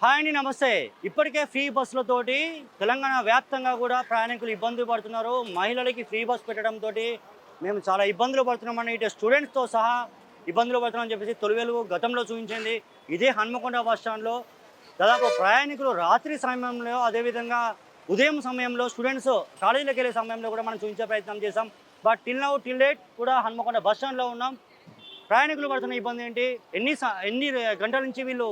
Hi అండి, నమస్తే. ఇప్పటికే ఫ్రీ బస్సులతోటి తెలంగాణ వ్యాప్తంగా కూడా ప్రయాణికులు ఇబ్బందులు పడుతున్నారు. మహిళలకి ఫ్రీ బస్ పెట్టడంతో మేము చాలా ఇబ్బందులు పడుతున్నామని ఇటు స్టూడెంట్స్తో సహా ఇబ్బందులు పడుతున్నామని చెప్పేసి తొలి వెలుగు గతంలో చూపించింది. ఇదే హన్మకొండ బస్ స్టాండ్లో దాదాపు ప్రయాణికులు రాత్రి సమయంలో, అదేవిధంగా ఉదయం సమయంలో స్టూడెంట్స్ కాలేజీలోకి వెళ్ళే సమయంలో కూడా మనం చూపించే ప్రయత్నం చేసాం. బట్ టిల్ డేట్ కూడా హన్మకొండ బస్ స్టాండ్లో ఉన్నాం. ప్రయాణికులు పడుతున్న ఇబ్బంది ఏంటి, ఎన్ని గంటల నుంచి వీళ్ళు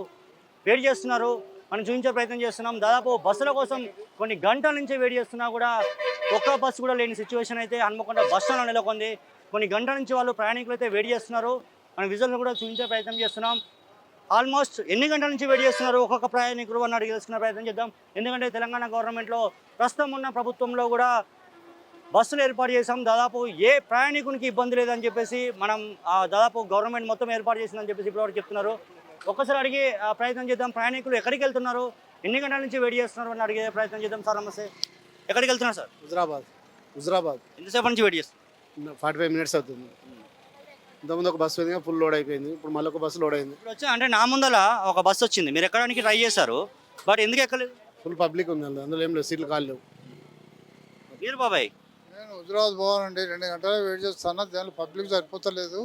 వెయిట్ చేస్తున్నారు, మనం చూపించే ప్రయత్నం చేస్తున్నాం. దాదాపు బస్సుల కోసం కొన్ని గంటల నుంచి వెయిట్ చేస్తున్నా కూడా ఒక్క బస్సు కూడా లేని సిచ్యువేషన్ అయితే హన్మకొండ బస్ స్టాండ్లో నెలకొంది. కొన్ని గంటల నుంచి వాళ్ళు ప్రయాణికులు అయితే వెయిట్ చేస్తున్నారు. మన విజువల్ని కూడా చూపించే ప్రయత్నం చేస్తున్నాం. ఆల్మోస్ట్ ఎన్ని గంటల నుంచి వెయిట్ చేస్తున్నారు ఒక్కొక్క ప్రయాణికులు అని అడిగి తెలుసుకునే ప్రయత్నం చేద్దాం. ఎందుకంటే తెలంగాణ గవర్నమెంట్లో ప్రస్తుతం ఉన్న ప్రభుత్వంలో కూడా బస్సులు ఏర్పాటు చేసాం. దాదాపు ఏ ప్రయాణికునికి ఇబ్బంది లేదని చెప్పేసి మనం దాదాపు గవర్నమెంట్ మొత్తం ఏర్పాటు చేసిందని చెప్పేసి ఇప్పటివరకు చెప్తున్నారు. ఒక్కసారి అడిగి ప్రయత్నం చేద్దాం. ప్రయాణికులు ఎక్కడికి వెళ్తున్నారు, ఎన్ని గంటల నుంచి వెయిట్ చేస్తున్నారు అని అడిగే ప్రయత్నం చేద్దాం. సార్ నమస్తే, ఎక్కడికి వెళ్తున్నారు సార్? హుజరాబాద్ ఎంతసేపు నుంచి వెయిట్ చేస్తున్నారు? 45 మినిట్స్ అవుతుంది. ఇంతకుముందు ఒక బస్సు పోయింది, ఫుల్ లోడ్ అయిపోయింది. ఇప్పుడు మళ్ళీ ఒక బస్సు లోడ్ అయింది. ఇప్పుడు వచ్చి అంటే నా ముందల ఒక బస్సు వచ్చింది, మీరు ఎక్కడానికి ట్రై చేశారు, బట్ ఎందుకు ఎక్కలేదు? ఫుల్ పబ్లిక్ ఉంది, అందులో ఏం లేదు, సీట్లు ఖాళీ లేవు. మీరు బాబాయ్? నేను హుజరాబాద్ పోవాలండి, 2 గంటలు వెయిట్ చేస్తాను. దానిలో పబ్లిక్ సరిపోతలేదు.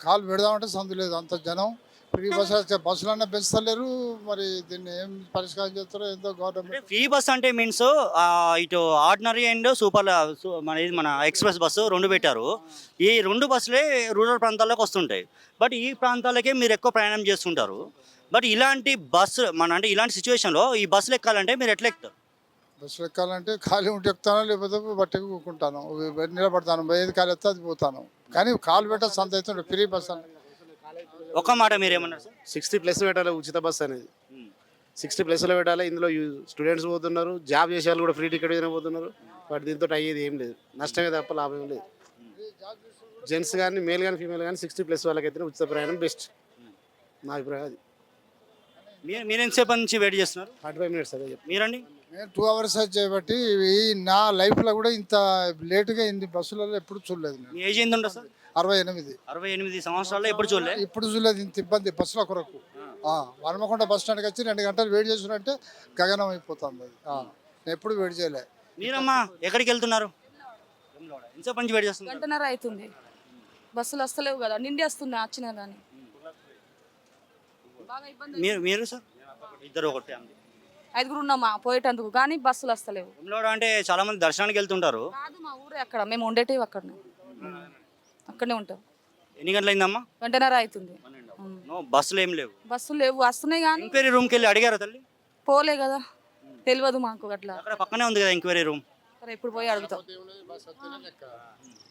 కాలు పెడదామంటే సందు లేదు, అంత జనం. ఫ్రీ బస్సులన్నా పెంచుతలేరు. మరి దీన్ని ఏం పరిష్కారం చేస్తారో ఏందో గవర్నమెంట్. ఫ్రీ బస్ అంటే మీన్స్ ఇటు ఆర్డినరీ అండ్ సూపర్ మన ఎక్స్ప్రెస్ బస్సు రెండు పెట్టారు. ఈ రెండు బస్సులే రూరల్ ప్రాంతాల్లోకి వస్తుంటాయి. బట్ ఈ ప్రాంతాలకే మీరు ఎక్కువ ప్రయాణం చేస్తుంటారు. బట్ ఇలాంటి బస్సు అంటే ఇలాంటి సిచ్యువేషన్లో ఈ బస్సులు ఎక్కాలంటే మీరు ఎట్లా ఎక్కుతారు? బస్సులు ఎక్కాలంటే ఖాళీ ఉంటే ఎక్కుతాను, లేకపోతే బట్టకి కూకుంటాను, నిలబడతాను. ఏది ఖాళీ వస్తే అది పోతాను. కానీ కాలు పెట్ట సంత అవుతుండే ఫ్రీ బస్ అంటే. ఒక మాట మీరు ఏమన్నారు సార్? 60+ పెట్టాలి ఉచిత బస్సు అనేది. 60+లో పెట్టాలి. ఇందులో స్టూడెంట్స్ పోతున్నారు, జాబ్ చేసే వాళ్ళు కూడా ఫ్రీ టికెట్ మీద పోతున్నారు. బట్ దీంతో అయ్యేది ఏం లేదు, నష్టమే తప్ప లాభం ఏం లేదు. జెంట్స్ కానీ మేల్ కానీ ఫీమేల్ కానీ 60+ వాళ్ళకైతే ఉచిత ప్రయాణం బెస్ట్, నా అభిప్రాయం అది. మీరు ఎంతసేపు నుంచి వెయిట్ చేస్తున్నారు? 45 మినిట్స్ అదే చెప్పి. మీరండి? నేను 2 అవర్స్ చేయబట్టి నా లైఫ్లో కూడా ఇంత లేటుగా ఇన్ని బస్సులలో ఎప్పుడు చూడలేదు. మీ ఏజ్ ఎంత ఉంటుంది సార్? 68. 68 సంవత్సరాల్లో ఎప్పుడు చూడలేదు. ఇప్పుడు చూడలేదు ఇంత ఇబ్బంది బస్సుల కొరకు. హన్మకొండ బస్ స్టాండ్కి వచ్చి 2 గంటలు వెయిట్ చేసినట్టే గగనం అయిపోతుంది అది. నేను ఎప్పుడు వెయిట్ చేయలే. మీరమ్మా ఎక్కడికి వెళ్తున్నారు? ఎంతసేపు నుంచి వెయిట్ చేస్తున్నారు? గంటన్నర అవుతుంది. బస్సులు వస్తలేవు కదా, నిండి వస్తున్నాయి వచ్చినా కానీ. బాగా ఇబ్బంది. మీరు సార్? ఇద్దరు ఒకటి 5గురు ఉన్నామా పోయేటందుకు, కానీ బస్సులు వస్తలేవు. వెమ్లవాడ అంటే చాలా మంది దర్శనానికి వెళ్తుంటారు. కాదు, మా ఊరే అక్కడ, మేము ఉండేటివి అక్కడనే ఉంటాం. ఎన్ని గంటలైందమ్మా? గంటన్నర అవుతుంది. బస్సులు ఏం లేవు, బస్సులు లేవు, వస్తున్నాయి కానీ ఎంక్వైరీ రూమ్కి వెళ్ళి అడిగారా తల్లి? పోలే కదా, తెలియదు మాకు. అట్లా అక్కడ పక్కనే ఉంది కదా ఎంక్వైరీ రూమ్. ఇప్పుడు పోయి అడుగుతాం.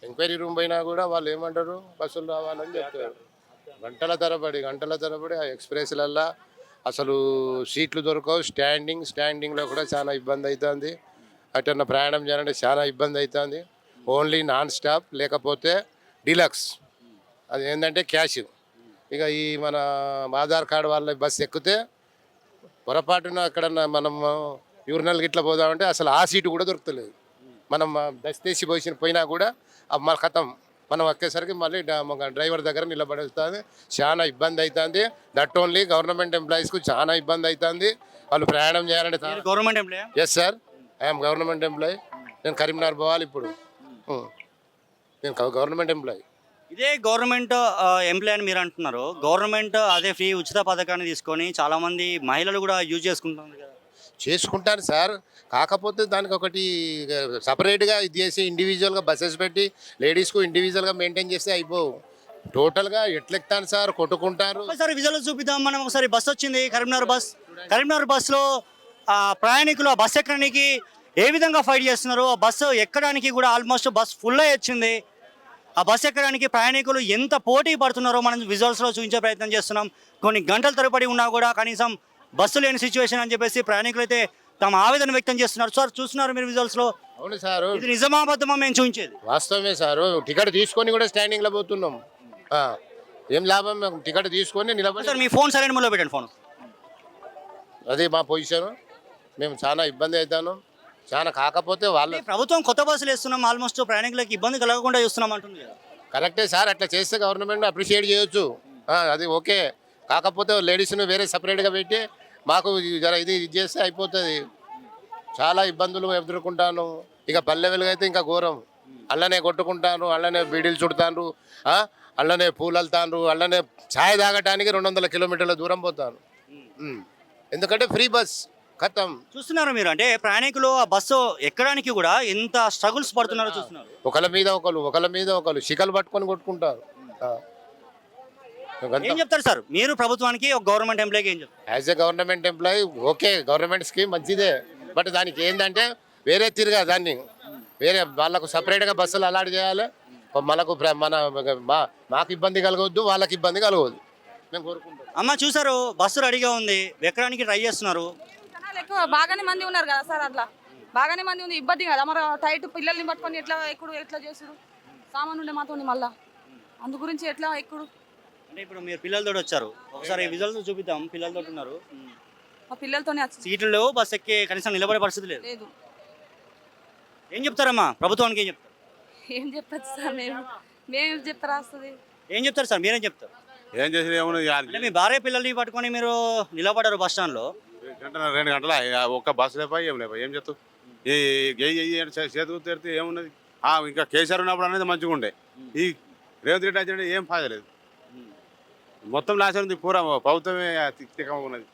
ఎంక్వైరీ రూమ్ పోయినా కూడా వాళ్ళు ఏమంటారు, బస్సులు రావాలని చెప్తారు. గంటల తరబడి ఆ ఎక్స్ప్రెస్లల్లో అసలు సీట్లు దొరకవు. స్టాండింగ్లో కూడా చాలా ఇబ్బంది అవుతుంది. అటన్నా ప్రయాణం చేయాలంటే చాలా ఇబ్బంది అవుతుంది. ఓన్లీ నాన్ స్టాప్, లేకపోతే డీలక్స్, అది ఏంటంటే క్యాష్. ఇక ఈ మన ఆధార్ కార్డు వాళ్ళ బస్సు ఎక్కితే పొరపాటున అక్కడన్నా మనం యూరినల్కి ఇట్లా పోదామంటే అసలు ఆ సీటు కూడా దొరుకుతలేదు. మనం దస్తేసి పోయినా కూడా మన కథం, మనం ఎక్కేసరికి మళ్ళీ డ్రైవర్ దగ్గర నిలబడుతుంది. చాలా ఇబ్బంది అవుతుంది. దట్ ఓన్లీ గవర్నమెంట్ ఎంప్లాయీస్కు చాలా ఇబ్బంది అవుతుంది. వాళ్ళు ప్రయాణం చేయాలంటే. Government employee? Yes sir, I'm government employee. నేను కరీంనగర్ పోవాలి ఇప్పుడు. నేను గవర్నమెంట్ ఎంప్లాయీ. ఇదే గవర్నమెంట్ ఎంప్లాయ్ అని మీరు అంటున్నారు. గవర్నమెంట్ అదే ఫ్రీ ఉచిత పథకాన్ని తీసుకొని చాలామంది మహిళలు కూడా యూజ్ చేసుకుంటున్నారు కదా. చేసుకుంటాను సార్, కాకపోతే దానికి ఒకటి సపరేట్గా ఇది చేసి ఇండివిజువల్గా బస్సెస్ పెట్టి లేడీస్కు ఇండివిజువల్గా మెయింటైన్ చేస్తే అయిపోవు. టోటల్గా ఎట్లెక్తాను సార్, కొట్టుకుంటారు. ఒకసారి విజువల్ చూపిద్దాం మనం. ఒకసారి బస్సు వచ్చింది, కరీంనగర్ బస్సులో ప్రయాణికులు ఆ బస్సు ఎక్కడానికి ఏ విధంగా ఫైట్ చేస్తున్నారు. ఆ బస్సు ఎక్కడానికి కూడా ఆల్మోస్ట్ బస్ ఫుల్ అయ్యి వచ్చింది. ఆ బస్సు ఎక్కడానికి ప్రయాణికులు ఎంత పోటీ పడుతున్నారో మనం విజువల్స్లో చూపించే ప్రయత్నం చేస్తున్నాం. కొన్ని గంటల తరబడి ఉన్నా కూడా కనీసం బస్సు లేని సిచ్యువేషన్ అని చెప్పేసి ప్రయాణికులు అయితే తమ ఆవేదన వ్యక్తం చేస్తున్నారు. సార్ చూస్తున్నారు మీరు విజువల్స్లో? అవును సార్, ఇది నిజమా అబద్ధమా మేము చూపించేది? వాస్తవమే సార్. టికెట్ తీసుకొని కూడా స్టాండింగ్లో పోతున్నాం. ఏం లాభం, మేము టికెట్ తీసుకొని నిలబడి. సార్ మీ ఫోన్ సరైన మూలలో పెట్టండి. ఫోన్ అదే మా పొజిషన్. మేము చాలా ఇబ్బంది అవుతాను. చాలా కాకపోతే వాళ్ళు ప్రభుత్వం కొత్త బస్సులు వేస్తున్నాం, ఆల్మోస్ట్ ప్రయాణికులకు ఇబ్బంది కలగకుండా చూస్తున్నాం అంటుంది కదా. కరెక్టే సార్, అట్లా చేస్తే గవర్నమెంట్ అప్రిషియేట్ చేయొచ్చు, అది ఓకే. కాకపోతే లేడీస్ను వేరే సపరేట్గా పెట్టి మాకు జర ఇది చేస్తే అయిపోతుంది. చాలా ఇబ్బందులు ఎదుర్కొంటాను. ఇక పల్లె వెలుగు అయితే ఇంకా ఘోరం. అల్లనే కొట్టుకుంటాను, అల్లనే బీడీలు చుడతాను, అల్లనే పూలు వెళ్తాను, అల్లనే ఛాయ్ తాగటానికి 200 కిలోమీటర్ల దూరం పోతాను. ఎందుకంటే ఫ్రీ బస్ ఖతం. చూస్తున్నారు మీరు, అంటే ప్రయాణికులు ఆ బస్సు ఎక్కడానికి కూడా ఎంత స్ట్రగుల్స్ పడుతున్నారో చూస్తున్నారు. ఒకళ్ళ మీద ఒకళ్ళు శిఖలు పట్టుకొని కొట్టుకుంటారు. ఏం చెప్తారు సార్ మీరు ప్రభుత్వానికి, ఒక గవర్నమెంట్ ఎంప్లాయీకి ఏం చెప్తారు? As a government employee okay, government scheme మంచిదే. బట్ దానికి ఏంటంటే వేరే తీరుగా దాన్ని వేరే వాళ్ళకు సపరేట్గా బస్సులు అలాట్ చేయాలి. మనకు మాకు ఇబ్బంది కలగవద్దు, వాళ్ళకి ఇబ్బంది కలగవద్దు, మేము కోరుకుంటాం. అమ్మ చూసారు, బస్సు రెడీగా ఉంది, ఎక్కడానికి ట్రై చేస్తున్నారు. జనాలు ఎక్కువ బాగానే మంది ఉన్నారు కదా సార్, అట్లా బాగానే మంది ఉంది, ఇబ్బంది కదా మరి. టైట్ పిల్లల్ని పట్టుకొని ఎట్లా ఎక్కుడు, ఎట్లా చేసుడు, సామాన్ ఉండే మాతో మళ్ళా అందు గురించి ఎట్లా ఎక్కుడు. అంటే ఇప్పుడు మీరు పిల్లలతో వచ్చారు, ఒకసారి విజువల్స్ చూపిద్దాం. పిల్లలతో ఉన్నారు, ఆ పిల్లలతోనే సీట్లు లేవు, బస్ ఎక్కి కనీసం నిలబడే పరిస్థితి లేదు. లేదు. ఏం చెప్తారమ్మా ప్రభుత్వానికి, ఏం చెప్తారు? ఏం చెప్పచ్చు సార్, మేము చెప్పరా వస్తుంది. ఏం చెప్తారు సార్, మీరేం చెప్తారు? ఏం చేసి ఏమున్నది అంటే మీ భార్య పిల్లల్ని పట్టుకొని మీరు నిలబడ్డారు బస్ స్టాండ్లో. 2 గంటల ఒక్క బస్సు లేపా ఏం లేపా ఏం చెప్తావు? చేతుకు తెరితే ఏమున్నది? ఇంకా కేసీఆర్ ఉన్నప్పుడు అనేది మంచిగా ఉండే. ఈ రేవంత్ రెడ్డి వచ్చినట్టు ఏం ఫాయద లేదు. మొత్తం నాశనం ఉంది, పూరా ప్రభుత్వమే తిక్కగా ఉన్నది.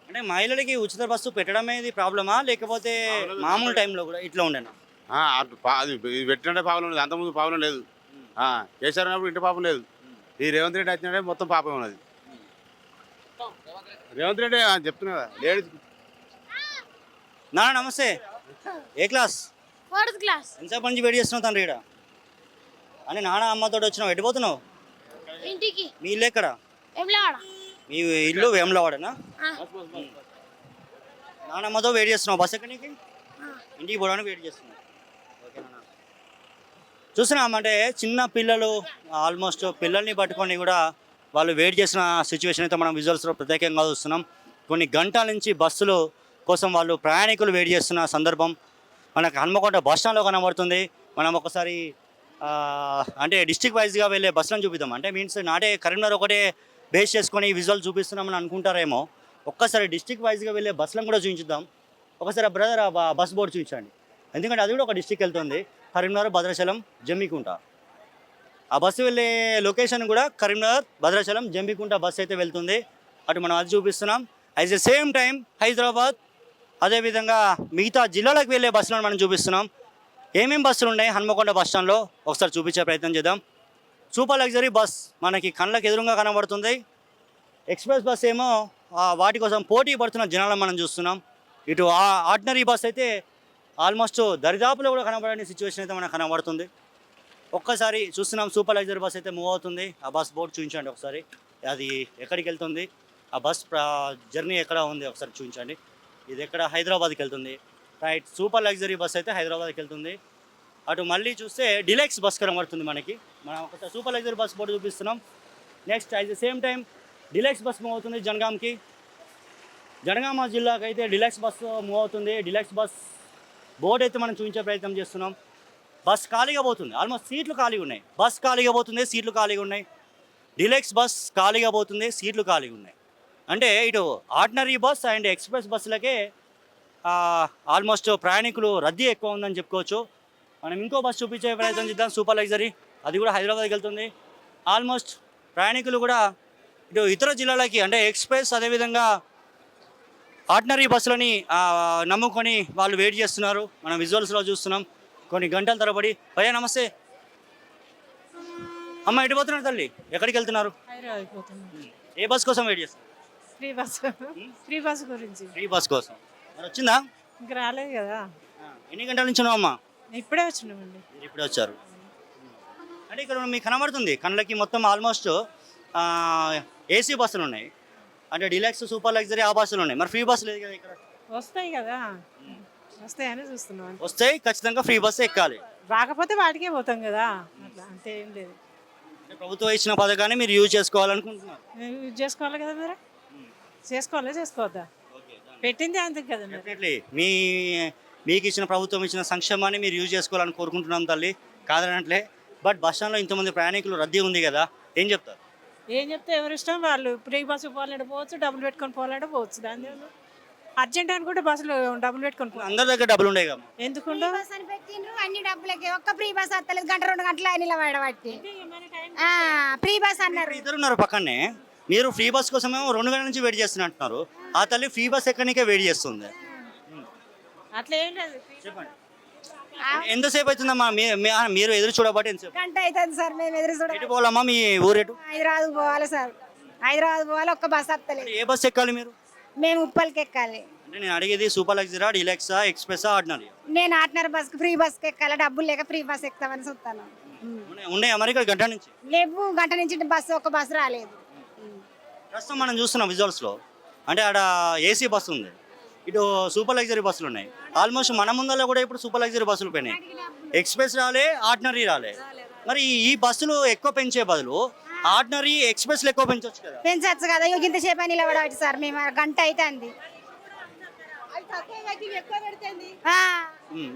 అంటే మహిళలకి ఉచిత బస్సు పెట్టడమే ఇది ప్రాబ్లమా, లేకపోతే మామూలు టైంలో కూడా ఇట్లా ఉండేనా? అది పెట్టినట్టే పాపం లేదు, అంతకుముందు పాపం లేదు. కేసీఆర్ ఉన్నప్పుడు ఇంటి పాపం లేదు. ఈ రేవంత్ రెడ్డి వచ్చినట్టే మొత్తం పాపం ఉన్నది. రేవంత్ రెడ్డి చెప్తున్నా కదా లేడీస్. నాన్న నమస్తే, ఏ క్లాస్? 4th class. ఎంతసేపు నుంచి వెయిట్ చేస్తున్నావు తండ్రి ఇక్కడ? అని నాన్న అమ్మతో వచ్చినావు, ఎట్టిపోతున్నావు? ఇంటికి. మీ ఇల్లు ఎక్కడ? వేములవాడ. మీ ఇల్లు వేములవాడనా? నాన్నమ్మతో వెయిట్ చేస్తున్నావు బస్ ఎక్కడికి? ఇంటికి పోవడానికి వెయిట్ చేస్తున్నావు. ఓకేనా? చూస్తున్నామంటే చిన్న పిల్లలు ఆల్మోస్ట్ పిల్లల్ని పట్టుకొని కూడా వాళ్ళు వెయిట్ చేసిన సిచ్యువేషన్ అయితే మనం విజువల్స్లో ప్రత్యేకంగా చూస్తున్నాం. కొన్ని గంటల నుంచి బస్సులు కోసం వాళ్ళు ప్రయాణికులు వెయిట్ చేస్తున్న సందర్భం మనకు హన్మకొండ బస్ స్టాండ్లో కనబడుతుంది. మనం ఒకసారి అంటే డిస్ట్రిక్ట్ వైజ్గా వెళ్ళే బస్సులను చూపిద్దాం. అంటే మీన్స్ నాటే కరీంనగర్ ఒకటే బేస్ చేసుకొని విజువల్ చూపిస్తున్నామని అనుకుంటారేమో. ఒక్కసారి డిస్ట్రిక్ట్ వైజ్గా వెళ్ళే బస్సులను కూడా చూపించుద్దాం. ఒకసారి బ్రదర్ ఆ బస్ బోర్డు చూపించండి, ఎందుకంటే అది కూడా ఒక డిస్ట్రిక్ట్ వెళ్తుంది. కరీంనగర్, భద్రాచలం, జమ్మికుంట. ఆ బస్సు వెళ్ళే లొకేషన్ కూడా కరీంనగర్, భద్రాచలం, జంబికుంట బస్సు అయితే వెళ్తుంది. అటు మనం అది చూపిస్తున్నాం. At the same time Hyderabad, అదేవిధంగా మిగతా జిల్లాలకు వెళ్ళే బస్సులను మనం చూపిస్తున్నాం. ఏమేమి బస్సులు ఉన్నాయి హన్మకొండ బస్ స్టాండ్లో ఒకసారి చూపించే ప్రయత్నం చేద్దాం. సూపర్ లగ్జరీ బస్ మనకి కళ్ళకి ఎదురుగా కనబడుతుంది. ఎక్స్ప్రెస్ బస్ ఏమో వాటి కోసం పోటీ పడుతున్న జనాలను మనం చూస్తున్నాం. ఇటు ఆర్డినరీ బస్ అయితే ఆల్మోస్ట్ దరిదాపులో కూడా కనబడని సిచ్యువేషన్ అయితే మనకు కనబడుతుంది. ఒక్కసారి చూస్తున్నాం, సూపర్ లగ్జరీ బస్ అయితే మూవ్ అవుతుంది. ఆ బస్ బోర్డు చూపించండి ఒకసారి, అది ఎక్కడికి వెళ్తుంది, ఆ బస్ జర్నీ ఎక్కడ ఉంది ఒకసారి చూపించండి. ఇది ఎక్కడ? హైదరాబాద్కి వెళ్తుంది. రైట్, సూపర్ లగ్జరీ బస్ అయితే హైదరాబాద్కి వెళ్తుంది. అటు మళ్ళీ చూస్తే డిలక్స్ బస్ కనబడుతుంది మనకి. మనం ఒకసారి సూపర్ లగ్జరీ బస్ బోర్డు చూపిస్తున్నాం. Next at the same time deluxe bus move అవుతుంది జనగాంకి. జనగామ జిల్లాకి అయితే డిలక్స్ బస్ మూవ్ అవుతుంది. డిలక్స్ బస్ బోర్డు అయితే మనం చూపించే ప్రయత్నం చేస్తున్నాం. బస్ ఖాళీగా పోతుంది, ఆల్మోస్ట్ సీట్లు ఖాళీగా ఉన్నాయి. బస్ ఖాళీగా పోతుంది, సీట్లు ఖాళీగా ఉన్నాయి. డిలక్స్ బస్ ఖాళీగా పోతుంది, సీట్లు ఖాళీగా ఉన్నాయి. అంటే ఇటు ఆర్డినరీ బస్ అండ్ ఎక్స్ప్రెస్ బస్సులకే ఆల్మోస్ట్ ప్రయాణికులు రద్దీ ఎక్కువ ఉందని చెప్పుకోవచ్చు. మనం ఇంకో బస్ చూపించే ప్రయత్నం చేద్దాం, సూపర్ లగ్జరీ. అది కూడా హైదరాబాద్కి వెళ్తుంది. ఆల్మోస్ట్ ప్రయాణికులు కూడా ఇటు ఇతర జిల్లాలకి అంటే ఎక్స్ప్రెస్ అదేవిధంగా ఆర్డినరీ బస్సులని నమ్ముకొని వాళ్ళు వెయిట్ చేస్తున్నారు. మనం విజువల్స్లో చూస్తున్నాం కొన్ని గంటల తరబడి. భయ్యా నమస్తే. అమ్మ ఎటు పోతున్నారు తల్లి, ఎక్కడికి వెళ్తున్నారు? హైదరాబాద్ పోతున్నాం. ఏ బస్ కోసం వెయిట్ చేస్తారు? Free bus. ఫ్రీ బస్ గురించి. ఫ్రీ బస్ కోసం. మరి వచ్చిందా? ఇంకా రాలేదు కదా. ఎన్ని గంటల నుంచి ఉన్నావమ్మా? ఇప్పుడే వచ్చినామండి. మీరు ఇప్పుడే వచ్చారు. అంటే ఇక్కడ మీకు కనబడుతుంది కళ్ళకి మొత్తం ఆల్మోస్ట్ ఏసీ బస్సులు ఉన్నాయి. అంటే డిలక్స్, సూపర్ లగ్జరీ ఆ బస్సులు ఉన్నాయి. మరి ఫ్రీ బస్సు లేదు కదా ఇక్కడ. వస్తాయి కదా, వస్తాయని చూస్తున్నాం. వస్తాయి, ఖచ్చితంగా ఫ్రీ బస్సు ఎక్కాలి. రాకపోతే వాటికే పోతాం కదా, అట్లా అంతే ఏం లేదు. ప్రభుత్వం ఇచ్చిన పథకాన్ని మీరు యూజ్ చేసుకోవాలనుకుంటున్నారు. యూజ్ చేసుకోవాలి కదా, మీరు చేసుకోవాలా చేసుకోవద్దా? పెట్టింది అంతే కదా. డెఫినెట్లీ మీకు ఇచ్చిన ప్రభుత్వం ఇచ్చిన సంక్షేమాన్ని మీరు యూజ్ చేసుకోవాలని కోరుకుంటున్నాం తల్లి, కాదనట్లే. బట్ బస్ స్టాండ్లో ఇంతమంది ప్రయాణికులు రద్దీ ఉంది కదా, ఏం చెప్తారు? ఏం చెప్తే ఎవరి ఇష్టం వాళ్ళు. ఫ్రీ బస్సు పోవాలంటే పోవచ్చు, డబ్బులు పెట్టుకొని పోవాలంటే పోవచ్చు. దాని అర్జెంట్ అనుకుంటే బస్సులు డబ్బులు పెట్టుకొని పోవాలి. అందరి దగ్గర డబ్బులు ఉన్నాయి కదా. ఎందుకుండో బస్ అని పెట్టిండ్రు అన్ని డబ్బులకి ఒక్క ఫ్రీ బస్ వస్తలేదు గంట 2 గంటల నిలబడబట్టి ఫ్రీ బస్ అన్నారు. ఇద్దరు ఉన్నారు పక్కనే. మీరు ఫ్రీ బస్ కోసమేమో 2 గంటల నుంచి వెయిట్ చేస్తున్నా అంటున్నారు. ఆ తల్లి ఫ్రీ బస్ ఎక్కడికే వెయిట్ చేస్తుంది. అట్లా ఏం లేదు. చెప్పండి, ఎంతసేపు అవుతుందమ్మా మీరు ఎదురు చూడబట్టి ఎంతసేపు? గంట అవుతుంది సార్ మేము ఎదురు చూడ. ఎటు పోవాలమ్మా మీ ఊరేటు? హైదరాబాద్ పోవాలి సార్, హైదరాబాద్ పోవాలి. ఒక్క బస్ వస్తలేదు. ఏ బస్ ఎక్కాలి మీరు? మేము ఉప్పల్కి ఎక్కాలి. అంటే నేను అడిగేది సూపర్ లగ్జరా, డీలక్సా, ఎక్స్ప్రెసా, ఆర్డినరీ? నేను ఆర్డినరీ బస్ ఫ్రీ బస్కి ఎక్కాలి. డబ్బులు లేక ఫ్రీ బస్ ఎక్కుతామని చూస్తాను. ఉన్నాయి అమెరికా గంట నుంచి లేవు, గంట నుంచి బస్సు ఒక్క బస్సు రాలేదు. ప్రస్తుతం మనం చూస్తున్నాం విజువల్స్లో. అంటే ఆడ ఏసీ బస్సు ఉంది, ఇటు సూపర్ లగ్జరీ బస్సులు ఉన్నాయి. ఆల్మోస్ట్ మన ముందర కూడా ఇప్పుడు సూపర్ లగ్జరీ బస్సులు పోయినాయి. ఎక్స్ప్రెస్ రాలే, ఆర్డినరీ రాలే. మరి ఈ బస్సులు ఎక్కువ పెంచే బదులు ఆర్డినరీ, ఎక్స్ప్రెస్లు ఎక్కువ పెంచవచ్చు కదా. పెంచచ్చు కదా. ఇంతసేపు అని నిలబడబట్టి సార్ మేము గంట అవుతుంది.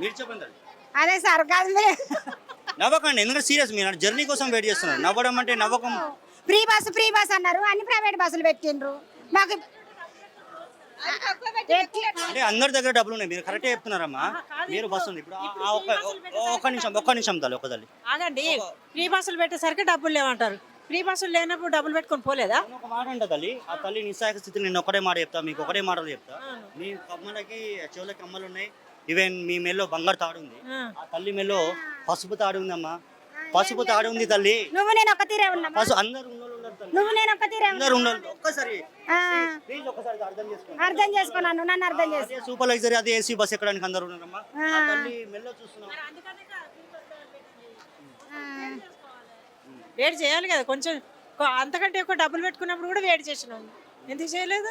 మీరు చెప్పండి. అదే సార్ కాదు నవ్వకండి, ఎందుకంటే సీరియస్. మీరు జర్నీ కోసం వెయిట్ చేస్తున్నారు. నవ్వడం అంటే నవ్వకం. ఫ్రీ బస్ అన్నారు, అన్ని ప్రైవేట్ బస్సులు పెట్టిండ్రు మాకు. అంటే అందరి దగ్గర డబ్బులు ఉన్నాయి, మీరు కరెక్టే చెప్తున్నారమ్మా. మీరు బస్సు ఉంది ఇప్పుడు. ఒక్క నిమిషం తల్లి, ఒక తల్లి ఆగండి. ఫ్రీ బస్సులు పెట్టేసరికి డబ్బులు లేవంటారు. ఫ్రీ బస్సులు లేనప్పుడు డబ్బులు పెట్టుకొని పోలేదా? ఒక మాట అంట తల్లి. ఆ తల్లి నిస్సాయక స్థితిలో నేను ఒకటే మాట చెప్తా, మీకు ఒకటే మాటలు చెప్తా. మీ కమ్మలకి చెవులకి కమ్మలు ఉన్నాయి, ఈవెన్ మీ మెల్లో బంగారు తాడు ఉంది. ఆ తల్లి మెల్లో పసుపు తాడు ఉందమ్మా. పసుపు తాడు ఉంది తల్లి. నువ్వు నేను ఒక తీరే ఉన్నా. అందరు ఉన్నారు తల్లి. నువ్వు నేను ఒక తీరే అందరు ఉన్నారు. ఒక్కసారి ప్లీజ్ ఒక్కసారి అర్థం చేసుకోండి. అర్థం చేసుకున్నాను, నన్ను అర్థం చేసుకో. అదే సూపర్ లగ్జరీ, అదే ఏసీ బస్ ఎక్కడానికి అందరు ఉన్నారమ్మా. ఆ తల్లి మెల్లో చూస్తున్నాం. వేడి చేయాలి కదా కొంచెం. అంతకంటే ఎక్కువ డబ్బులు పెట్టుకున్నప్పుడు కూడా వేడి చేసినాం. ఎందుకు చేయలేదు?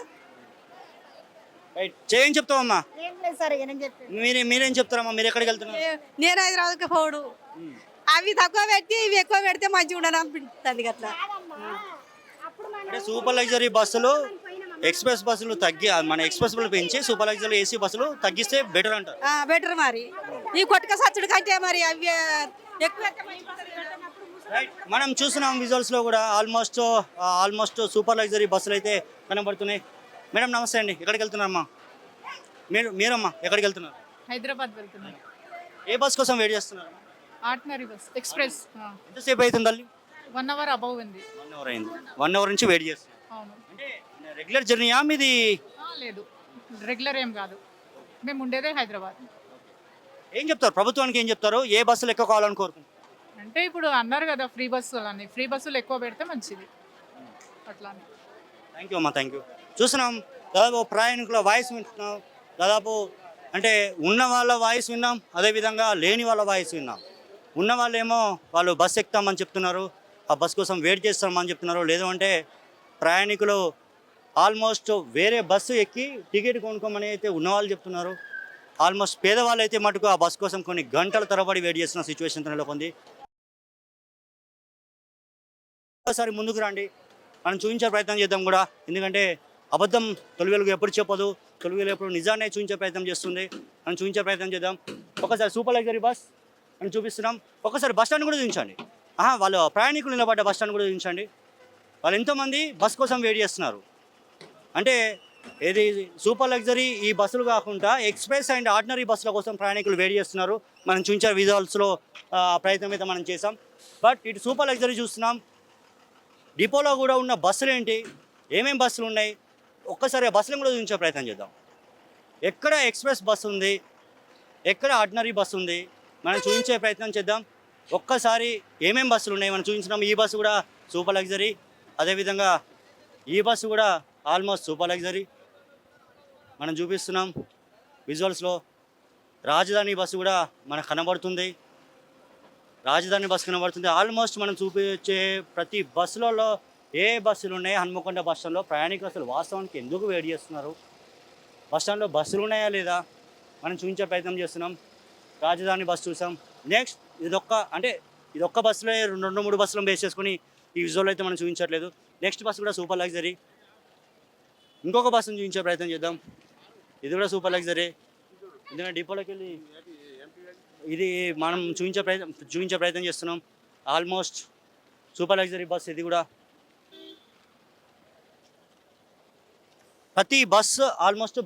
రైట్, చేయని చెప్తావమ్మా. ఏం లేదు సార్, ఇక నేను చెప్పాను. మీరేం చెప్తారమ్మా? మీరు ఎక్కడికి వెళ్తున్నారు? నేను హైదరాబాద్కి పోడు. అవి తక్కువ పెట్టి ఇవి ఎక్కువ పెడితే మంచిగా ఉండని అనిపిస్తుంది అట్లా. అంటే సూపర్ లగ్జరీ బస్సులు, ఎక్స్ప్రెస్ బస్సులు తగ్గి, మన ఎక్స్ప్రెస్ బస్సులు పెంచి సూపర్ లగ్జరీ ఏసీ బస్సులు తగ్గిస్తే బెటర్ అంటారు. బెటర్ మరి. ఈ కొట్టుక సచ్చుడు కంటే మరి అవి ఎక్కువ. రైట్, మనం చూస్తున్నాం విజువల్స్లో కూడా ఆల్మోస్ట్ సూపర్ లగ్జరీ బస్సులు అయితే కనబడుతున్నాయి. మేడం నమస్తే అండి, ఎక్కడికి వెళ్తున్నారమ్మా? మీరమ్మా ఎక్కడికి వెళ్తున్నారు? హైదరాబాద్ వెళ్తున్నాం. ఏ బస్ కోసం వెయిట్ చేస్తున్నారు? Ordinary bus, express. ఎంతసేపు అవుతుంది తల్లి? 1 అవర్ అబౌవ్ ఉంది. 1 అవర్ అయింది. 1 అవర్ నుంచి వెయిట్ చేస్తున్నారు. అవును. అంటే రెగ్యులర్ జర్నీయా మీది? లేదు, రెగ్యులర్ ఏం కాదు. మేము ఉండేదే హైదరాబాద్. ఏం చెప్తారు ప్రభుత్వానికి? ఏం చెప్తారు? ఏ బస్సులు ఎక్కువ కావాలని కోరుకుంటారు? అంటే ఇప్పుడు అన్నారు కదా ఫ్రీ బస్సులు అని. ఫ్రీ బస్సులు ఎక్కువ పెడితే మంచిది అట్లా. థ్యాంక్ యూ అమ్మా, థ్యాంక్ యూ. చూస్తున్నాం దాదాపు ప్రయాణికుల వాయిస్ వింటున్నాం. దాదాపు అంటే ఉన్న వాళ్ళ వాయిస్ విన్నాం, అదేవిధంగా లేని వాళ్ళ వాయిస్ విన్నాం. ఉన్న వాళ్ళేమో వాళ్ళు బస్సు ఎక్కుతామని చెప్తున్నారు, ఆ బస్ కోసం వెయిట్ చేస్తామని చెప్తున్నారు. లేదు అంటే ప్రయాణికులు ఆల్మోస్ట్ వేరే బస్సు ఎక్కి టికెట్ కొనుక్కోమని అయితే ఉన్నవాళ్ళు చెప్తున్నారు. ఆల్మోస్ట్ పేదవాళ్ళు అయితే మటుకు ఆ బస్ కోసం కొన్ని గంటల తరబడి వెయిట్ చేస్తున్న సిచ్యువేషన్ నెలకొంది. ఒకసారి ముందుకు రండి, మనం చూపించే ప్రయత్నం చేద్దాం కూడా. ఎందుకంటే అబద్ధం తొలి వెలుగు ఎప్పుడు చెప్పదు, తొలి వెలుగు ఎప్పుడు నిజాన్ని చూపించే ప్రయత్నం చేస్తుంది. మనం చూపించే ప్రయత్నం చేద్దాం. ఒకసారి సూపర్ లగ్జరీ బస్ అని చూపిస్తున్నాం. ఒకసారి బస్ స్టాండ్ కూడా చూపించండి. వాళ్ళు ప్రయాణికులు నిలబడ్డ బస్ స్టాండ్ కూడా చూపించండి. వాళ్ళు ఎంతోమంది బస్ కోసం వెయిట్ చేస్తున్నారు. అంటే ఏది సూపర్ లగ్జరీ ఈ బస్సులు కాకుండా ఎక్స్ప్రెస్ అండ్ ఆర్డినరీ బస్సుల కోసం ప్రయాణికులు వెయిట్ చేస్తున్నారు. మనం చూపించే విజువల్స్లో ప్రయత్నం అయితే మనం చేసాం. బట్ ఇటు సూపర్ లగ్జరీ చూస్తున్నాం. డిపోలో కూడా ఉన్న బస్సులు ఏంటి, ఏమేమి బస్సులు ఉన్నాయి, ఒక్కసారి ఆ బస్సులను కూడా చూపించే ప్రయత్నం చేద్దాం. ఎక్కడ ఎక్స్ప్రెస్ బస్సు ఉంది, ఎక్కడ ఆర్డినరీ బస్సు ఉంది, మనం చూపించే ప్రయత్నం చేద్దాం. ఒక్కసారి ఏమేమి బస్సులు ఉన్నాయి మనం చూపించినాం. ఈ బస్సు కూడా సూపర్ లగ్జరీ, అదేవిధంగా ఈ బస్సు కూడా ఆల్మోస్ట్ సూపర్ లగ్జరీ మనం చూపిస్తున్నాం విజువల్స్లో. రాజధాని బస్సు కూడా మనకు కనబడుతుంది. రాజధాని బస్సు కనబడుతుంది. ఆల్మోస్ట్ మనం చూపించే ప్రతి బస్సులలో ఏ బస్సులు ఉన్నాయి, హన్మకొండ బస్ స్టాండ్లో ప్రయాణికులు అసలు వాస్తవానికి ఎందుకు వెయిట్ చేస్తున్నారు, బస్ స్టాండ్లో బస్సులు ఉన్నాయా లేదా మనం చూపించే ప్రయత్నం చేస్తున్నాం. రాజధాని బస్సు చూసాం. నెక్స్ట్ ఇదొక్క బస్సులో 2-3 బస్సులను బేస్ చేసుకుని ఈ విజువల్ అయితే మనం చూపించట్లేదు. నెక్స్ట్ బస్సు కూడా సూపర్ లగ్జరీ. ఇంకొక బస్సును చూపించే ప్రయత్నం చేద్దాం. ఇది కూడా సూపర్ లగ్జరీ. ఎందుకంటే డిపోలోకి వెళ్ళి ఇది మనం చూపించే ప్రయత్నం చేస్తున్నాం. ఆల్మోస్ట్ సూపర్ లగ్జరీ బస్ ఇది కూడా. ప్రతి ఆల్మోస్ట్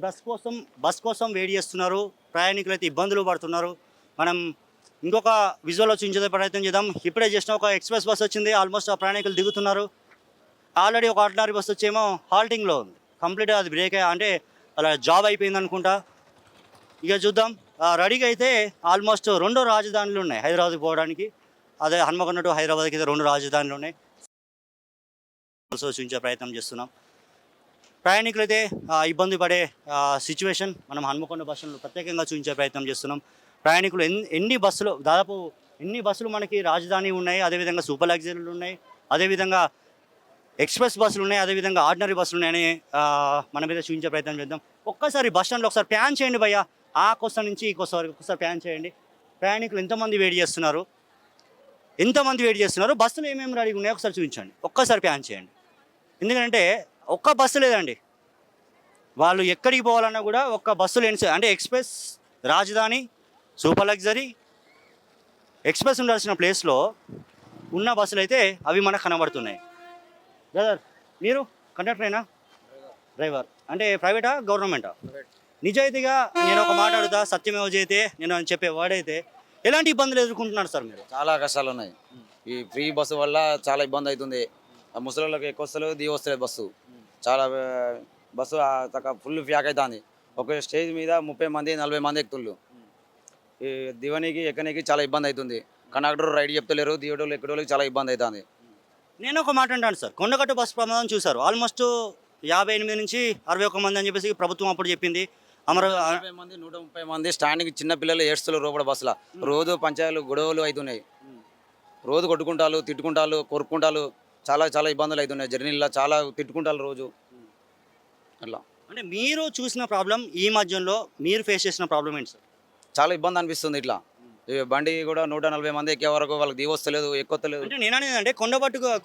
బస్ కోసం వెయిట్ చేస్తున్నారు. ప్రయాణికులు అయితే ఇబ్బందులు పడుతున్నారు. మనం ఇంకొక విజువల్లో చూపించే ప్రయత్నం చేద్దాం. ఇప్పుడే చేసిన ఒక ఎక్స్ప్రెస్ బస్ వచ్చింది. ఆల్మోస్ట్ ఆ ప్రయాణికులు దిగుతున్నారు. ఆల్రెడీ ఒక ఆర్డినరీ బస్ వచ్చేమో హాల్టింగ్లో ఉంది. కంప్లీట్గా అది బ్రేక్ అంటే అలా జాబ్ అయిపోయింది అనుకుంటా. ఇక చూద్దాం. రెడీగా అయితే ఆల్మోస్ట్ 2 రాజధానులు ఉన్నాయి హైదరాబాద్కి పోవడానికి. అదే హన్మకొండ టు హైదరాబాద్కి అయితే 2 రాజధానులు ఉన్నాయి. చూపించే ప్రయత్నం చేస్తున్నాం. ప్రయాణికులు అయితే ఇబ్బంది పడే సిచ్యువేషన్ మనం హన్మకొండ బస్సులు ప్రత్యేకంగా చూపించే ప్రయత్నం చేస్తున్నాం. ప్రయాణికులు ఎన్ని బస్సులు మనకి రాజధాని ఉన్నాయి, అదేవిధంగా సూపర్ లగ్జరీలు ఉన్నాయి, అదేవిధంగా ఎక్స్ప్రెస్ బస్సులు ఉన్నాయి, అదేవిధంగా ఆర్డినరీ బస్సులు ఉన్నాయని మన మీద చూపించే ప్రయత్నం చేద్దాం. ఒక్కసారి బస్ స్టాండ్లో ఒకసారి ప్యాన్ చేయండి భయ్య. ఆ కొస్త నుంచి ఈ కొస్త వరకు ఒకసారి ప్యాన్ చేయండి. ప్రయాణికులు ఎంతమంది వెయిట్ చేస్తున్నారు, బస్సులు ఏమేమి రెడీగా ఉన్నాయో ఒకసారి చూపించండి. ఒక్కసారి ప్యాన్ చేయండి. ఎందుకంటే ఒక్క బస్సు లేదండి. వాళ్ళు ఎక్కడికి పోవాలన్నా కూడా ఒక్క బస్సు లేని అంటే ఎక్స్ప్రెస్, రాజధాని, సూపర్ లగ్జరీ, ఎక్స్ప్రెస్ ఉండాల్సిన ప్లేస్లో ఉన్న బస్సులు అయితే అవి మనకు కనబడుతున్నాయి. బ్రదర్, మీరు కండక్టరేనా? డ్రైవర్ అంటే ప్రైవేటా గవర్నమెంటా? నిజాయితీగా నేను ఒక మాట అడుగుతా, సత్యమేవ జయతే నేను చెప్పే వర్డ్ అయితే ఎలాంటి ఇబ్బందులు ఎదుర్కొంటున్నారు సార్ మీరు? చాలా కష్టాలు ఉన్నాయి. ఈ ఫ్రీ బస్సు వల్ల చాలా ఇబ్బంది అవుతుంది. ముసలిళ్ళకి ఎక్కువ వస్తలేదు, దిగి వస్తలేదు బస్సు. చాలా బస్సు ఫుల్ ఫ్యాక్ అవుతుంది. ఒక స్టేజ్ మీద 30 మంది 40 మంది ఎక్కుతుళ్ళు. ఈ దివనికి ఎక్కనికి చాలా ఇబ్బంది అవుతుంది. కండక్టర్ రైడ్ చెప్తలేరు, దిగటోళ్ళు ఎక్కడోళ్ళకి చాలా ఇబ్బంది అవుతుంది. నేను ఒక మాట అంటాను సార్, కొండగట్టు బస్సు ప్రమాదం చూశారు. ఆల్మోస్ట్ 58 నుంచి 61 మంది అని చెప్పేసి ప్రభుత్వం అప్పుడు చెప్పింది. 130 మంది 130 మంది స్టాండింగ్ చిన్న పిల్లలు ఏడుస్తున్నారు లోపల బస్సులో. రోజు పంచాయతీలు గొడవలు అవుతున్నాయి. రోజు కొట్టుకుంటారు, తిట్టుకుంటారు, కొరుక్కుంటారు. చాలా చాలా ఇబ్బందులు అవుతున్నాయి. జర్నీలో చాలా తిట్టుకుంటారు రోజు. అట్లా అంటే మీరు చూసిన ప్రాబ్లం, ఈ మధ్యలో మీరు ఫేస్ చేసిన ప్రాబ్లం ఏంటి సార్? చాలా ఇబ్బంది అనిపిస్తుంది. ఇట్లా ఈ బండి కూడా 140 మంది ఎక్కే వరకు వాళ్ళకి దిగి వస్తలేదు, ఎక్కొత్తలేదు. అంటే నేను అనేది అంటే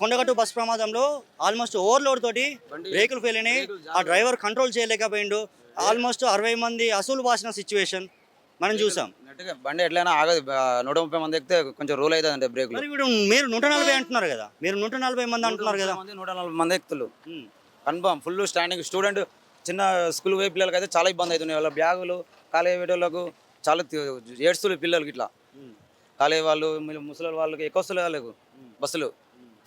కొండగట్టు బస్ ప్రమాదంలో ఆల్మోస్ట్ ఓవర్లోడ్ తోటి బ్రేకులు ఫెయిల్ అయినాయి. ఆ డ్రైవర్ కంట్రోల్ చేయలేకపోయిండు. ఆల్మోస్ట్ 60 మంది అసలు వాసిన సిచ్యువేషన్ మనం చూసాం. బండి ఎట్లయినా ఆగదు. 130 మంది ఎక్కితే కొంచెం రోల్ అవుతుంది అంటే బ్రేక్. మీరు 140 అంటున్నారు కదా, మీరు 140 మంది అంటున్నారు కదా. 140 మంది ఎక్కుతులు కన్ఫర్మ్. Full standing. స్టూడెంట్ చిన్న స్కూల్ పోయే పిల్లలకి అయితే చాలా ఇబ్బంది అవుతున్నాయి. వాళ్ళ బ్యాగులు కాలేజీ వీడియోలకు చాలా ఏడ్స్తులు పిల్లలకి. ఇట్లా కాలేజీ వాళ్ళు ముసలి వాళ్ళకి ఎక్కువ వస్తలేదు వాళ్ళకు బస్సులు.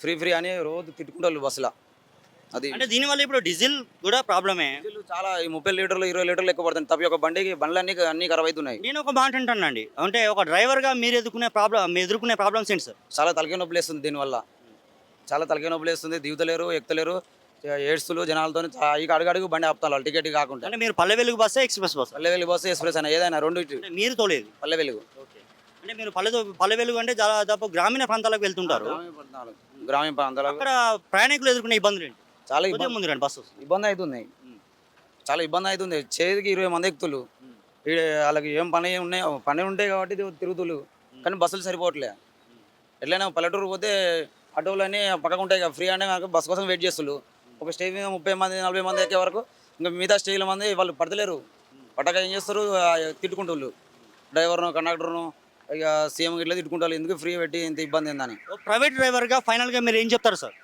ఫ్రీ అని రోజు తిట్టుకుంటారు బస్సులో. అది అంటే దీనివల్ల ఇప్పుడు డీజిల్ కూడా ప్రాబ్లమే. చాలా 30 లీటర్లు 20 లీటర్లు ఎక్కువ పడుతుంది. తప్పి ఒక బండ్లన్నీ అన్ని ఖరాబ్ అవుతున్నాయి. నేను ఒక మాట అంటానండి, అంటే ఒక డ్రైవర్గా మీరు ఎదుర్కొనే ప్రాబ్లమ్స్ ఏంటి సార్? చాలా తలకాయ నొప్పి వేస్తుంది దీనివల్ల. చాలా తలకాయ నొప్పి వేస్తుంది. దిగుతలేరు, ఎక్కుతలేరు, ఏడ్స్తులు జనాలతో. ఇక అడుగు బండి ఆపుతారు వాళ్ళు టికెట్ కాకుండా. అంటే మీరు పల్లె వెలుగు బస్సా, express bus? Palle Velugu bus, express అయినా ఏదైనా రెండు. మీరు తోలేదు పల్లె వెలుగు. అంటే మీరు పల్లె వెలుగు అంటే దాదాపు గ్రామీణ ప్రాంతాలకు వెళ్తుంటారు. గ్రామీణ ప్రాంతాలకు అక్కడ ప్రయాణికులు ఎదుర్కొనే ఇబ్బందులు ఏంటి? చాలా ముందు రండి, బస్సు ఇబ్బంది అవుతున్నాయి. చాలా ఇబ్బంది అవుతుంది. చేతికి 20 మంది ఎక్కుతులు. వాళ్ళకి ఏం పని ఉంటాయి కాబట్టి తిరుగుతులు. కానీ బస్సులు సరిపోవట్లే. ఎట్లయినా పల్లెటూరు పోతే ఆటోలన్నీ పక్కకు ఉంటాయి కదా, ఫ్రీ అంటే బస్సు కోసం వెయిట్ చేస్తున్నారు. ఒక స్టేజ్ మీద 30 మంది 40 మంది ఎక్కే వరకు ఇంకా మిగతా స్టేజ్ల మంది వాళ్ళు పడతలేరు. పట్టక ఏం చేస్తారు, తిట్టుకుంటున్నారు. డ్రైవర్ను, కండక్టర్ను, ఇక సీఎం ఇట్లా తిట్టుకుంటారు. ఎందుకు ఫ్రీ పెట్టి ఇంత ఇబ్బంది ఏందని. ప్రైవేట్ డ్రైవర్గా ఫైనల్గా మీరు ఏం చెప్తారు సార్?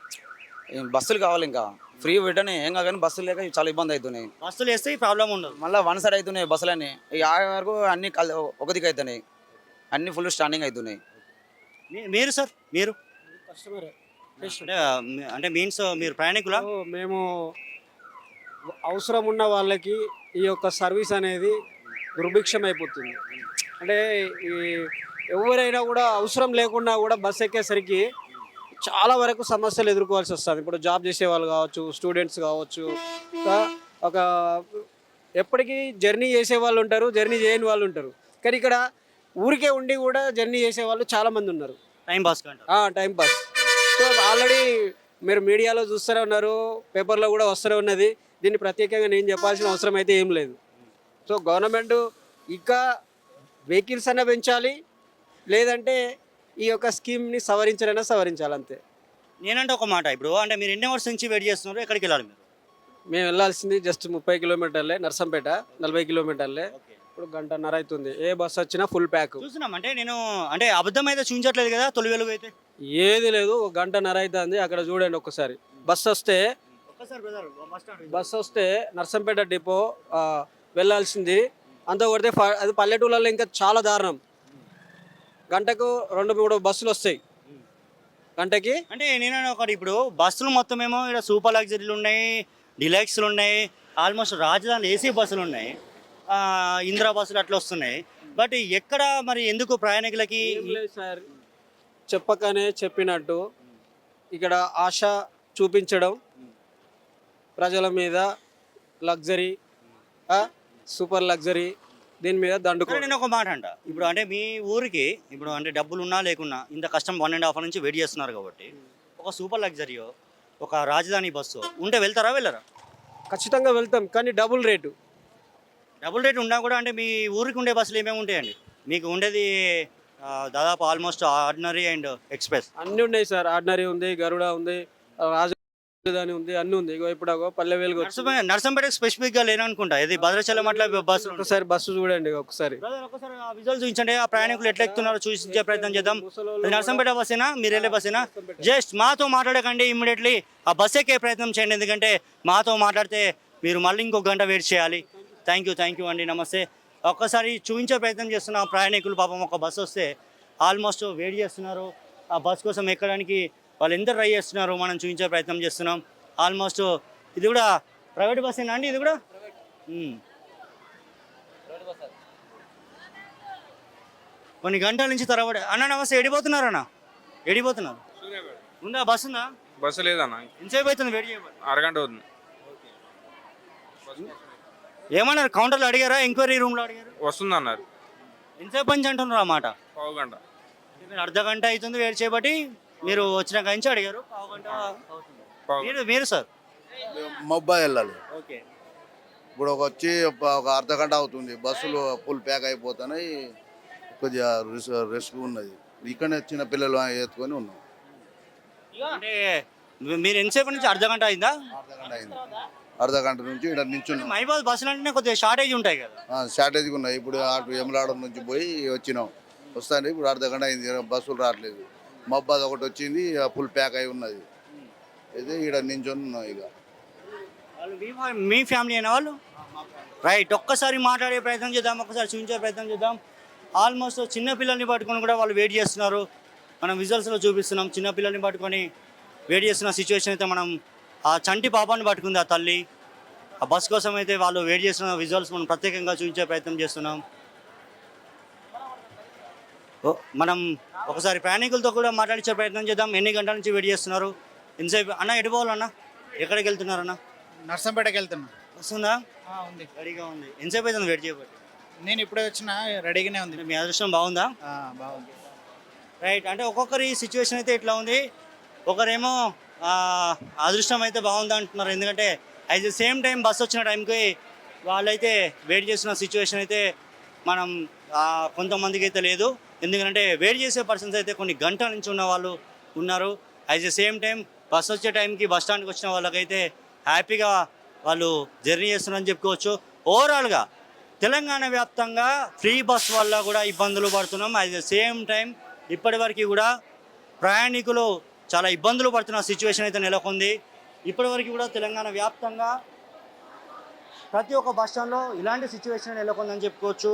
బస్సులు కావాలి. ఇంకా ఫ్రీ పెట్టని ఏం కాదు, కానీ బస్సులు లేక చాలా ఇబ్బంది అవుతున్నాయి. బస్సులు వేస్తే ఈ ప్రాబ్లం ఉండదు. మళ్ళీ వన్ సైడ్ అవుతున్నాయి బస్సులన్నీ. ఇక ఆగే వరకు అన్ని ఒక దిక్కు అవుతున్నాయి. అన్ని ఫుల్ స్టాండింగ్ అవుతున్నాయి. మీరు సార్, మీరు కస్టమరే అంటే మీన్స్ మీరు ప్రయాణికులా? మేము అవసరం ఉన్న వాళ్ళకి ఈ యొక్క సర్వీస్ అనేది దుర్భిక్షం అయిపోతుంది. అంటే ఎవరైనా కూడా అవసరం లేకుండా కూడా బస్ ఎక్కేసరికి చాలా వరకు సమస్యలు ఎదుర్కోవాల్సి వస్తుంది. ఇప్పుడు జాబ్ చేసే వాళ్ళు కావచ్చు, స్టూడెంట్స్ కావచ్చు, ఒక ఎప్పటికీ జర్నీ చేసే వాళ్ళు ఉంటారు, జర్నీ చేయని వాళ్ళు ఉంటారు. కానీ ఇక్కడ ఊరికే ఉండి కూడా జర్నీ చేసే వాళ్ళు చాలామంది ఉన్నారు. Time pass time pass. So already మీరు మీడియాలో చూస్తూనే ఉన్నారు, పేపర్లో కూడా వస్తూనే ఉన్నది. దీన్ని ప్రత్యేకంగా నేను చెప్పాల్సిన అవసరం అయితే ఏం లేదు. సో గవర్నమెంట్ ఇంకా వెహికల్స్ అన్న పెంచాలి, లేదంటే ఈ యొక్క స్కీమ్ని సవరించాలి అంతే. నేనంటే ఒక మాట, ఇప్పుడు అంటే మీరు ఎన్ని అవర్స్ నుంచి వెయిట్ చేస్తున్నారు, ఎక్కడికి వెళ్ళాలి మీరు? మేము వెళ్ళాల్సింది జస్ట్ 30 కిలోమీటర్లే, నర్సంపేట 40 కిలోమీటర్లే. ఇప్పుడు 1.5 గంట అవుతుంది. ఏ బస్ వచ్చినా ఫుల్ ప్యాక్. చూసినాం. అంటే నేను అంటే అబద్ధం అయితే చూపించట్లేదు కదా, తొలి వెలుగు అయితే ఏది లేదు. 1.5 గంట అవుతుంది. అక్కడ చూడండి ఒక్కసారి. బస్సు వస్తే ఒక్కసారి బ్రదర్ బస్ స్టాండ్ బస్సు వస్తే నర్సంపేట డిపో వెళ్ళాల్సింది అంత కొడితే అది పల్లెటూళ్ళలో ఇంకా చాలా దారుణం. గంటకు 2-3 బస్సులు వస్తాయి గంటకి. అంటే నేను ఒకటి ఇప్పుడు బస్సులు మొత్తం ఏమో ఇక్కడ సూపర్ లగ్జరీలు ఉన్నాయి, డిలక్స్లు ఉన్నాయి, ఆల్మోస్ట్ రాజధాని ఏసీ బస్సులు ఉన్నాయి, ఇందిరా బస్సులు అట్లా వస్తున్నాయి. బట్ ఎక్కడ మరి ఎందుకు ప్రయాణికులకి ఏం లేదు సార్, చెప్పకనే చెప్పినట్టు ఇక్కడ ఆశ చూపించడం ప్రజల మీద, లగ్జరీ సూపర్ లగ్జరీ దీని మీద దండుకో. నేను ఒక మాట అంట, ఇప్పుడు అంటే మీ ఊరికి ఇప్పుడు అంటే డబ్బులు ఉన్నా లేకున్నా ఇంత కష్టం 1.5 hour నుంచి వెయిట్ చేస్తున్నారు కాబట్టి ఒక సూపర్ లగ్జరీయో ఒక రాజధాని బస్సు ఉంటే వెళ్తారా వెళ్ళరా? ఖచ్చితంగా వెళ్తాం, కానీ డబుల్ రేటు. డబుల్ రేట్ ఉన్నా కూడా అంటే మీ ఊరికి ఉండే బస్సులు ఏమేమి ఉంటాయండి? మీకు ఉండేది దాదాపు ఆల్మోస్ట్ ఆర్డినరీ అండ్ ఎక్స్ప్రెస్ అన్నీ ఉన్నాయి సార్. ఆర్డినరీ ఉంది, గరుడ ఉంది, రాజధాని ఉంది, అన్నీ ఉంది. ఇగో ఇప్పుడు పల్లె వెలుగు నర్సంపేట స్పెసిఫిక్గా లేననుకుంటా, ఇది భద్రాచలం అట్లా బస్సు. ఒకసారి బస్సు చూడండి ఒకసారి. ఒకసారి ఆ విజువల్ చూపించండి, ఆ ప్రయాణికులు ఎట్లా ఎక్కుతున్నారో చూసించే ప్రయత్నం చేద్దాం. అది నర్సంపేట బస్సేనా, మీరు వెళ్ళే బస్సేనా? జస్ట్ మాతో మాట్లాడకండి, ఇమ్మీడియట్లీ ఆ బస్ ఎక్కే ప్రయత్నం చేయండి, ఎందుకంటే మాతో మాట్లాడితే మీరు మళ్ళీ ఇంకొక గంట వెయిట్ చేయాలి. థ్యాంక్ యూ అండి, నమస్తే. ఒక్కసారి చూపించే ప్రయత్నం చేస్తున్న ప్రయాణికులు పాపం ఒక బస్సు వస్తే ఆల్మోస్ట్ వెయిట్ చేస్తున్నారు. ఆ బస్ కోసం ఎక్కడానికి వాళ్ళు ఎంత ట్రై చేస్తున్నారు మనం చూపించే ప్రయత్నం చేస్తున్నాం. ఆల్మోస్ట్ ఇది కూడా ప్రైవేట్ బస్సేనా అండి? ఇది కూడా కొన్ని గంటల నుంచి తరబడి. అన్న నమస్తే, ఎడిపోతున్నారు అన్న? ఎడిపోతున్నారు? ఉందా బస్సు? ఉందా బస్సు? లేదన్న. ఎంతసేపు అవుతుంది వెయిట్ చేయబడి? అరగంట అవుతుంది. ఏమన్నారు కౌంటర్లో అడిగారా, ఎంక్వైరీ రూమ్లో అడిగారు? వస్తుంది అన్నారు. ఎంతసేపు నుంచి అంటున్నారు అన్నమాట? పావు గంట. మీరు అర్ధ గంట అవుతుంది వెయిట్ చేయబట్టి మీరు వచ్చిన నుంచి అడిగారు, పావు గంట అవుతుంది. మీరు సార్ మొబ్బాయి వెళ్ళాలి. ఓకే. ఇప్పుడు వచ్చి ఒక అర్ధ గంట అవుతుంది, బస్సులు ఫుల్ ప్యాక్ అయిపోతున్నాయి, కొద్దిగా రిస్క్ ఉన్నది. ఇక్కడనే చిన్న పిల్లలు ఎత్తుకొని ఉన్నాం. అంటే మీరు ఎంతసేపు నుంచి? అర్ధ గంట అయిందా? అర్ధ గంట అయింది. అర్ధ గంట నుంచి ఇక్కడ నించున్నాం. మైబాద్ బస్సులు అంటే కొద్దిగా షార్టేజ్ ఉంటాయి కదా? షార్టేజ్గా ఉన్నాయి. ఇప్పుడు అటు ఎమలాడ నుంచి పోయి వచ్చినాం, వస్తాను. ఇప్పుడు అర్ధ గంట అయింది, బస్సులు రావట్లేదు. మబ్బాద్ ఒకటి వచ్చింది, ఫుల్ ప్యాక్ అయి ఉన్నది. అయితే ఇక్కడ నించుని ఉన్నాం. ఇక మీ ఫ్యామిలీ అయిన వాళ్ళు రైట్. ఒక్కసారి మాట్లాడే ప్రయత్నం చేద్దాం, ఒక్కసారి చూపించే ప్రయత్నం చేద్దాం. ఆల్మోస్ట్ చిన్న పిల్లల్ని పట్టుకొని కూడా వాళ్ళు వెయిట్ చేస్తున్నారు. మనం విజువల్స్లో చూపిస్తున్నాం, చిన్న పిల్లల్ని పట్టుకొని వెయిట్ చేస్తున్న సిచ్యువేషన్ అయితే మనం ఆ చంటి పాపాన్ని పట్టుకుంది ఆ తల్లి. ఆ బస్ కోసం అయితే వాళ్ళు వెయిట్ చేస్తున్న విజువల్స్ మనం ప్రత్యేకంగా చూపించే ప్రయత్నం చేస్తున్నాం. మనం ఒకసారి ప్రయాణికులతో కూడా మాట్లాడించే ప్రయత్నం చేద్దాం. ఎన్ని గంటల నుంచి వెయిట్ చేస్తున్నారు? ఎంతసేపు అన్న? ఎటు పోవాలన్నా? ఎక్కడికి వెళ్తున్నారన్నా? నర్సంపేటకి వెళ్తున్నా. వస్తుందా? ఉంది, రెడీగా ఉంది. ఎంతసేపు అవుతుంది వెయిట్ చేయబట్టి? నేను ఇప్పుడే వచ్చిన, రెడీగానే ఉంది. మీ అదృష్టం బాగుందా? బాగుంది. రైట్. అంటే ఒక్కొక్కరి సిచ్యువేషన్ అయితే ఇట్లా ఉంది. ఒకరేమో అదృష్టం అయితే బాగుంది అంటున్నారు, ఎందుకంటే at the same time bus వచ్చిన టైంకి వాళ్ళైతే వెయిట్ చేస్తున్న సిచ్యువేషన్ అయితే మనం కొంతమందికి అయితే లేదు. ఎందుకంటే వెయిట్ చేసే పర్సన్స్ అయితే కొన్ని గంటల నుంచి ఉన్న వాళ్ళు ఉన్నారు. At the same time bus వచ్చే టైంకి బస్ స్టాండ్కి వచ్చిన వాళ్ళకైతే హ్యాపీగా వాళ్ళు జర్నీ చేస్తున్నారని చెప్పుకోవచ్చు. ఓవరాల్గా తెలంగాణ వ్యాప్తంగా ఫ్రీ బస్ వల్ల కూడా ఇబ్బందులు పడుతున్నాం. అట్ ది సేమ్ టైం ఇప్పటివరకు కూడా ప్రయాణికులు చాలా ఇబ్బందులు పడుతున్న సిచ్యువేషన్ అయితే నెలకొంది. ఇప్పటివరకు కూడా తెలంగాణ వ్యాప్తంగా ప్రతి ఒక్క బస్ స్టాండ్లో ఇలాంటి సిచ్యువేషన్ నెలకొందని చెప్పుకోవచ్చు.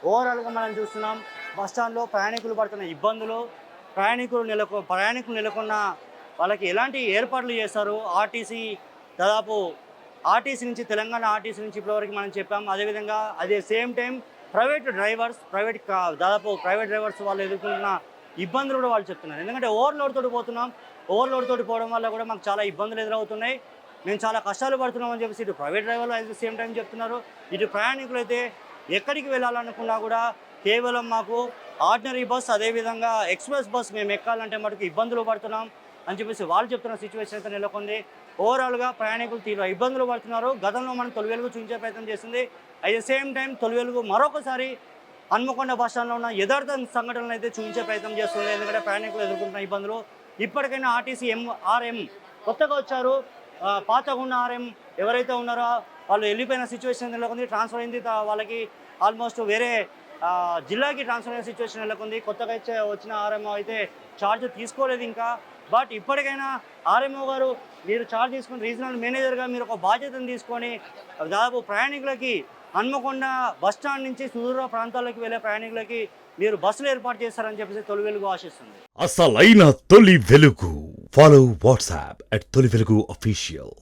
ఓవరాల్గా మనం చూస్తున్నాం బస్ స్టాండ్లో ప్రయాణికులు పడుతున్న ఇబ్బందులు, ప్రయాణికులు నెలకొన్న వాళ్ళకి ఎలాంటి ఏర్పాట్లు చేస్తారు. దాదాపు ఆర్టీసీ నుంచి, తెలంగాణ ఆర్టీసీ నుంచి ఇప్పటివరకు మనం చెప్పాం. అదేవిధంగా అదే సేమ్ టైం ప్రైవేట్ డ్రైవర్స్ వాళ్ళు ఎదుర్కొంటున్న ఇబ్బందులు కూడా వాళ్ళు చెప్తున్నారు. ఎందుకంటే ఓవర్లోడ్ తోటి పోవడం వల్ల కూడా మాకు చాలా ఇబ్బందులు ఎదురవుతున్నాయి, మేము చాలా కష్టాలు పడుతున్నాం అని చెప్పేసి ఇటు ప్రైవేట్ డ్రైవర్లు అట్ ది సేమ్ టైం చెప్తున్నారు. ఇటు ప్రయాణికులు అయితే ఎక్కడికి వెళ్ళాలనుకున్నా కూడా కేవలం మాకు ఆర్డినరీ బస్, అదేవిధంగా ఎక్స్ప్రెస్ బస్ మేము ఎక్కాలంటే మటుకు ఇబ్బందులు పడుతున్నాం అని చెప్పేసి వాళ్ళు చెప్తున్న సిచ్యువేషన్ అయితే నెలకొంది. ఓవరాల్గా ప్రయాణికులు తీవ్ర ఇబ్బందులు పడుతున్నారు. గతంలో మనం తొలి వెలుగు చూపించే ప్రయత్నం చేసింది. అట్ ది సేమ్ టైం తొలి వెలుగు మరొకసారి హన్మకొండ బస్ స్టాండ్లో ఉన్న యథార్థ సంఘటనలు అయితే చూపించే ప్రయత్నం చేస్తుంది. ఎందుకంటే ప్రయాణికులు ఎదుర్కొంటున్న ఇబ్బందులు. ఇప్పటికైనా ఆర్టీసీ ఆర్ఎం కొత్తగా వచ్చారు, పాతగా ఉన్న ఆర్ఎం ఎవరైతే ఉన్నారో వాళ్ళు వెళ్ళిపోయిన సిచ్యువేషన్ నెలకొంది. ట్రాన్స్ఫర్ అయింది, వాళ్ళకి ఆల్మోస్ట్ వేరే జిల్లాకి ట్రాన్స్ఫర్ అయిన సిచ్యువేషన్ నెలకొంది. కొత్తగా వచ్చిన ఆర్ఎం అయితే ఛార్జ్ తీసుకోలేదు ఇంకా. బట్ ఇప్పటికైనా ఆర్ఎంఓ గారు మీరు చార్జ్ తీసుకుని రీజనల్ మేనేజర్గా మీరు ఒక బాధ్యతను తీసుకొని దాదాపు ప్రయాణికులకి హన్మకొండ బస్ స్టాండ్ నుంచి సుదూర ప్రాంతాలకు వెళ్ళే ప్రయాణికులకి మీరు బస్సులు ఏర్పాటు చేస్తారని చెప్పేసి తొలి వెలుగు ఆశిస్తుంది. అసలైన తొలి వెలుగు. ఫాలో వాట్సాప్ @తొలి వెలుగు official.